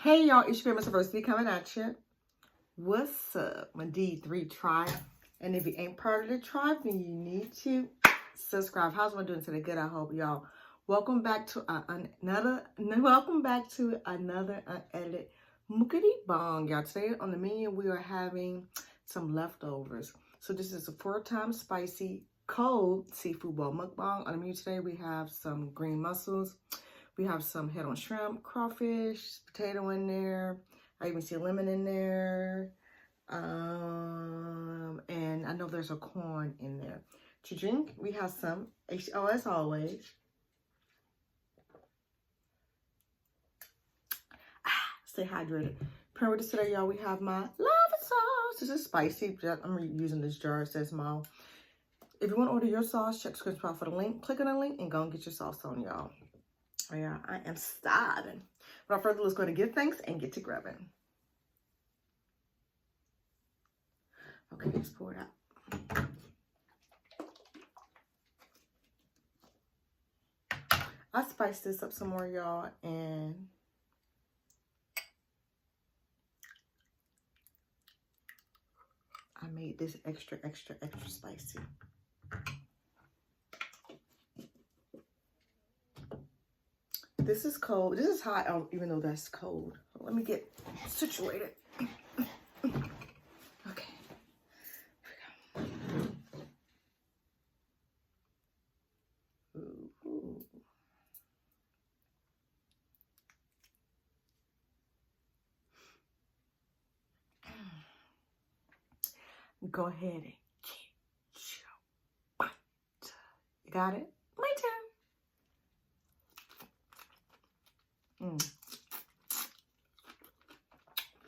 Hey y'all, it's your famous diversity coming at you. What's up, my D3 tribe? And if you ain't part of the tribe, then you need to subscribe. How's everyone doing today? Good, I hope, y'all. Welcome back to another unedited Mukbang, y'all. Today on the menu we are having some leftovers. So this is a 4-times spicy cold seafood bowl mukbang. On the menu today we have some green mussels. We have some head-on shrimp, crawfish, potato in there. I even see a lemon in there. And I know there's a corn in there. To drink, we have some H.O. as always. Stay hydrated. Pairing with this today, y'all, we have my lava sauce. This is spicy. I'm using this jar. It says mild. If you want to order your sauce, check the description box for the link. Click on the link and go and get your sauce on, y'all. Oh yeah, I am starving. Without further ado, let's go ahead and give thanks and get to grubbing. Okay, let's pour it out. I spiced this up some more, y'all, and I made this extra spicy. This is cold. This is hot, even though that's cold. Let me get situated. Okay. Here we go. Ooh. Go ahead and get your bite. You got it? My turn.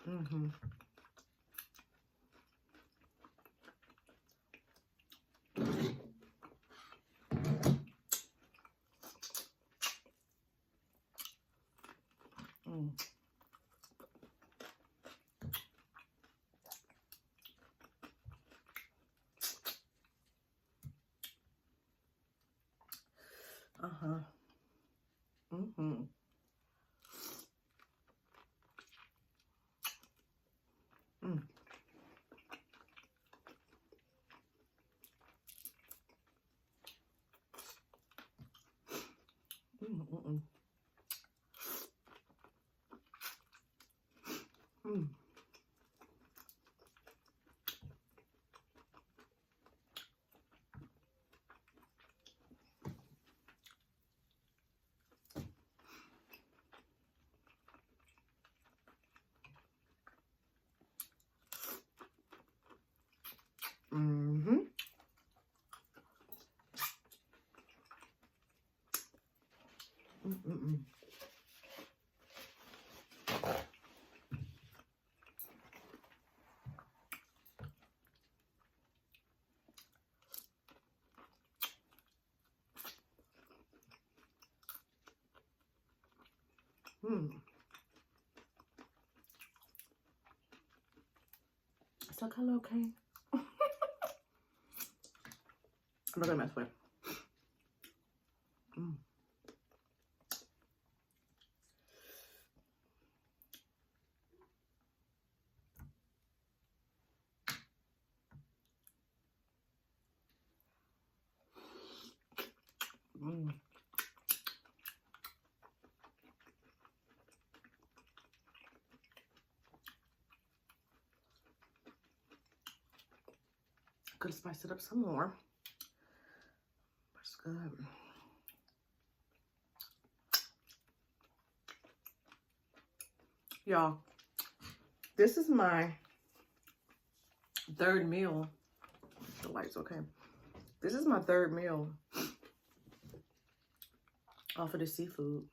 Mm-hmm. Uh-huh. Mm-hmm. Mm. Mm-mm-mm. Mm. Mm-hmm. Mm-mm-mm. Mm. Is that color okay? I'm not gonna mess with it. Mm. Mm. Could have spiced it up some more. That's good. Y'all, this is my third meal. The light's okay. This is my third meal off of the seafood.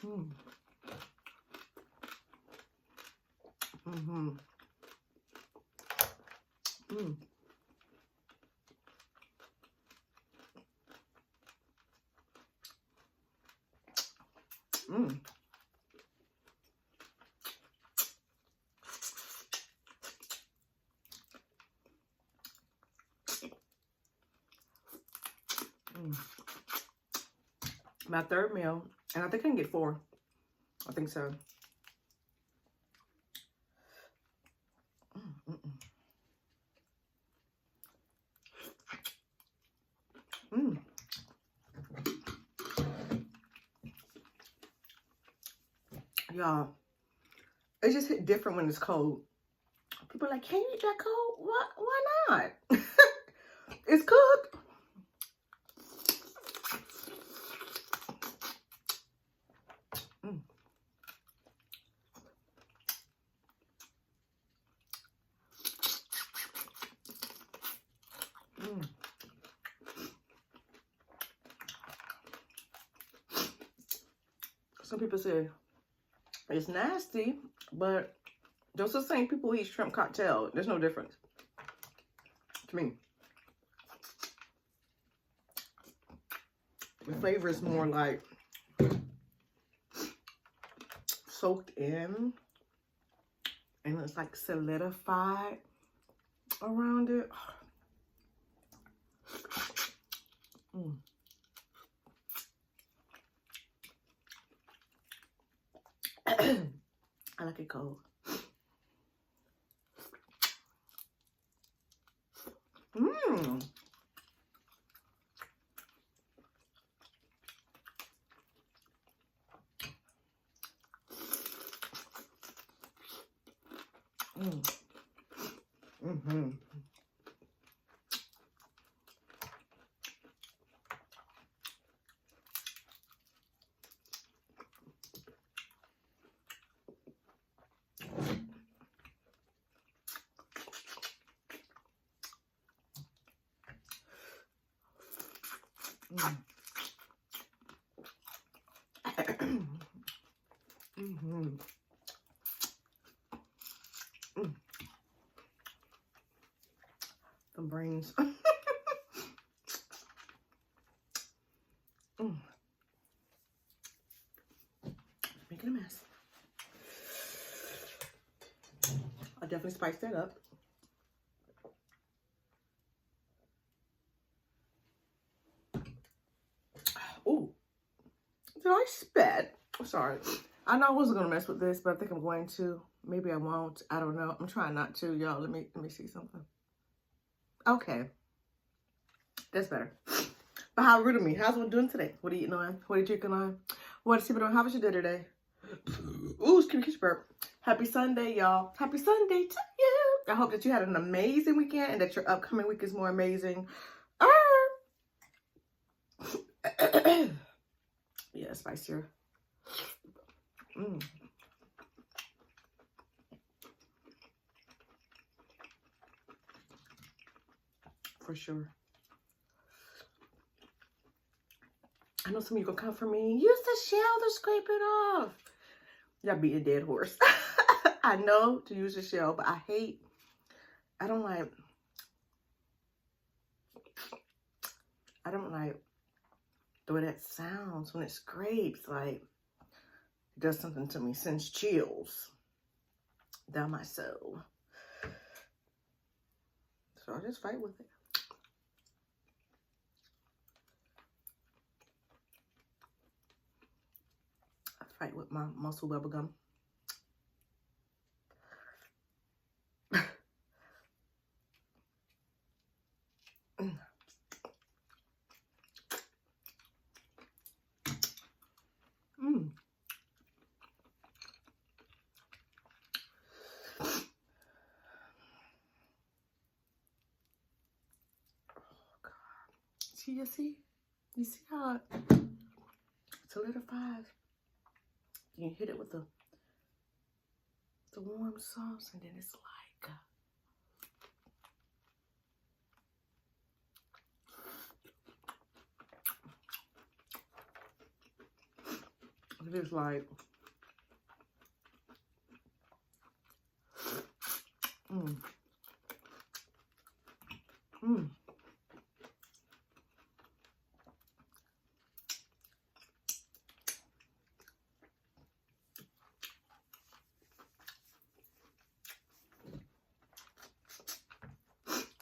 Mm. Mm-hmm. Mm. Mm. My third meal, and I think I can get 4. I think so. Y'all, it just hit different when it's cold. People are like, can you eat that cold? What? Why not? It's cooked. Some people say it's nasty, but those are the same people who eat shrimp cocktail. There's no difference to me. The flavor is more like soaked in, and it's like solidified around it. I like it cold. The brains. Making a mess. I'll definitely spice that up. Ooh, did I spit? I'm sorry. I know I wasn't gonna mess with this, but I think I'm going to. Maybe I won't. I don't know. I'm trying not to, y'all. Let me see something. Okay, that's better. But how rude of me. How's one doing today? What are you eating on? What are you drinking on? What is people doing? How was your day today? Ooh, excuse me, burp. Happy Sunday, y'all. Happy Sunday to you. I hope that you had an amazing weekend and that your upcoming week is more amazing. Yeah, spicier. For sure. I know some of you gonna come for me. Use the shell to scrape it off. Y'all beat a dead horse. I know to use the shell, but I don't like the way that sounds when it scrapes. Like, it does something to me. Sends chills down my soul. So I just fight with it. I fight with my muscle bubble gum. You see how it solidifies? You hit it with the warm sauce, and then it's like, it is like,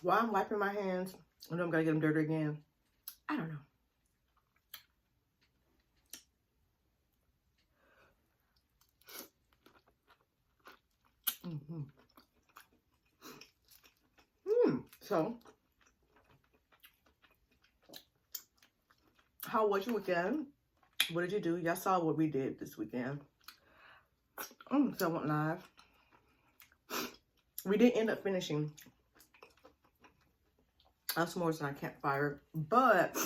Why I'm wiping my hands, I know I'm gonna get them dirty again. I don't know. So, how was your weekend? What did you do? Y'all saw what we did this weekend. So I went live. We didn't end up finishing our s'mores on Campfire, but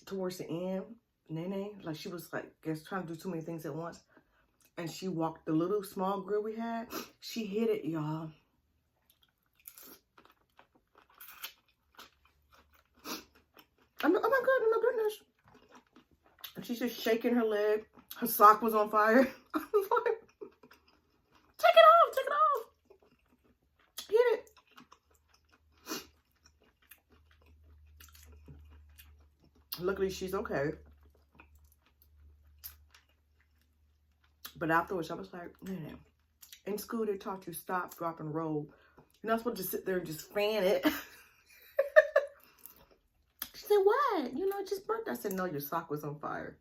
towards the end, Nene, like she was like, I guess trying to do too many things at once, and she walked the little small grill we had. She hit it, y'all. Oh my goodness. And she's just shaking her leg. Her sock was on fire. I was like, take it off. Hit it. Luckily, she's okay. But afterwards, I was like, man, in school, they taught you stop, drop, and roll. You're not supposed to sit there and just fan it. She said, what? You know, it just burnt. I said, no, your sock was on fire.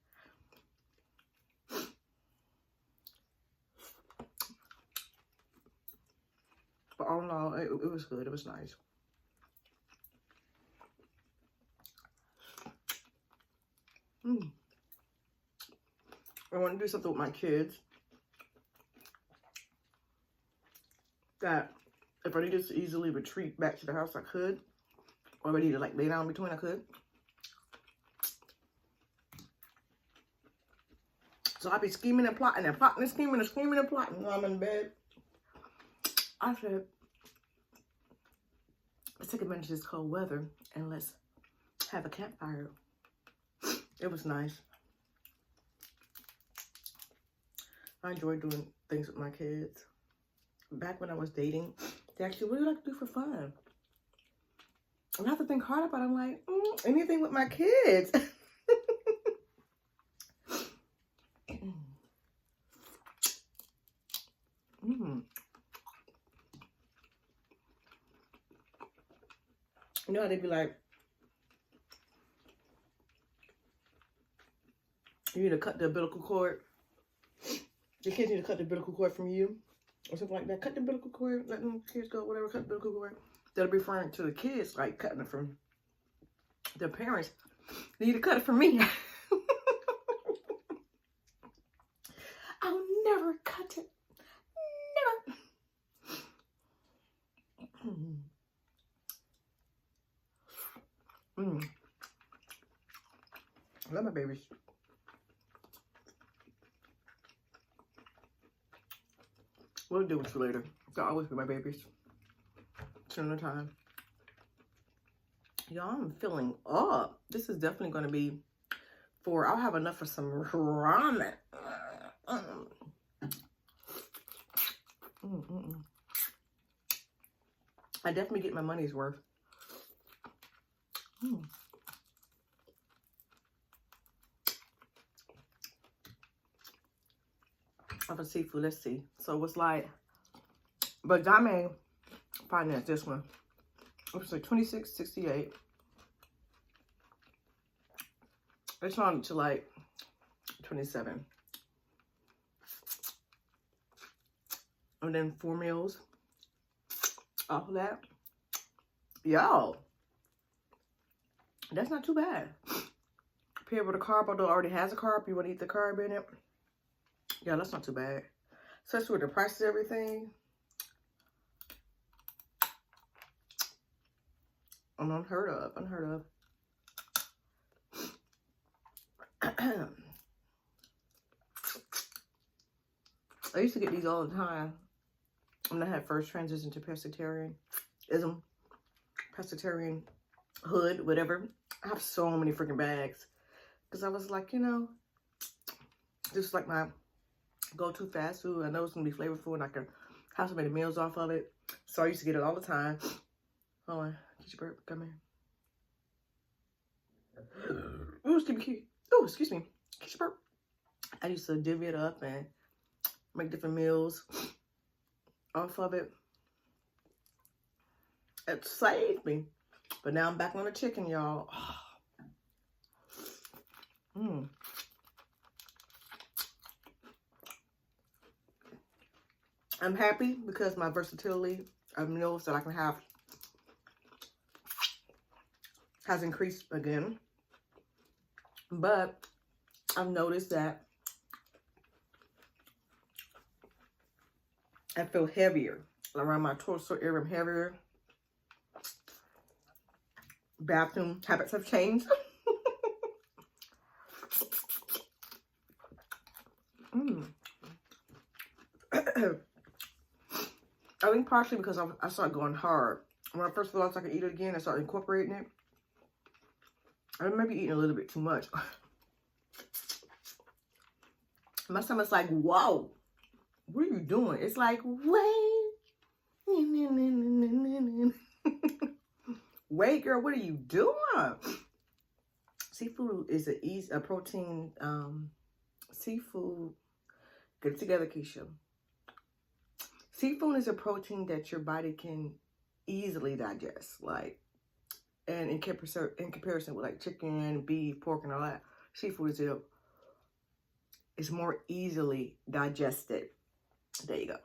But all in all, it was good. It was nice. I want to do something with my kids that if I needed to easily retreat back to the house, I could. Or if I needed to like lay down between, I could. So I'd be scheming and plotting and plotting and scheming and screaming and plotting while I'm in bed. I said, let's take advantage of this cold weather and let's have a campfire. It was nice. I enjoy doing things with my kids. Back when I was dating, they actually, what do you like to do for fun? And I have to think hard about it. I'm like, anything with my kids. You know how they be like, you need to cut the umbilical cord. The kids need to cut the umbilical cord from you. Or something like that. Cut the umbilical cord. Let them kids go, whatever. Cut the umbilical cord. That'll be referring to the kids, like cutting it from their parents. They need to cut it from me. I'll never cut it. Never. I love my babies. We'll deal with you later. They'll always be my babies. Turn the time. Y'all, I'm filling up. This is definitely going to be for, I'll have enough for some ramen. I definitely get my money's worth. Of a seafood, let's see. So it's like, but Diamond financed this one. It was like $26.68. It's on to like $27. And then 4 meals off of that. Yo, that's not too bad. Paired with a carb, although it already has a carb, you want to eat the carb in it. Yeah, that's not too bad. Especially with the price of everything. Unheard of. I used to get these all the time when I had first transitioned to pescatarianism, pescatarian hood, whatever. I have so many freaking bags because I was like, you know, this is like my go-to fast food. I know it's gonna be flavorful and I can have so many meals off of it. So I used to get it all the time. Hold on, get your burp, come here. Oh, excuse me. Get your burp. I used to divvy it up and make different meals off of it. It saved me. But now I'm back on the chicken, y'all. I'm happy because my versatility of meals that I can have has increased again. But I've noticed that I feel heavier around my torso area. I'm heavier. Bathroom habits have changed. I think partially because I started going hard. When I first realized I could eat it again, I started incorporating it. I may be eating a little bit too much. My stomach's like, whoa, what are you doing? It's like, wait. Wait, girl, what are you doing? Seafood is a protein, seafood, get it together, Keisha. Seafood is a protein that your body can easily digest, like, and in comparison with like chicken, beef, pork, and all that, seafood is more easily digested. There you go.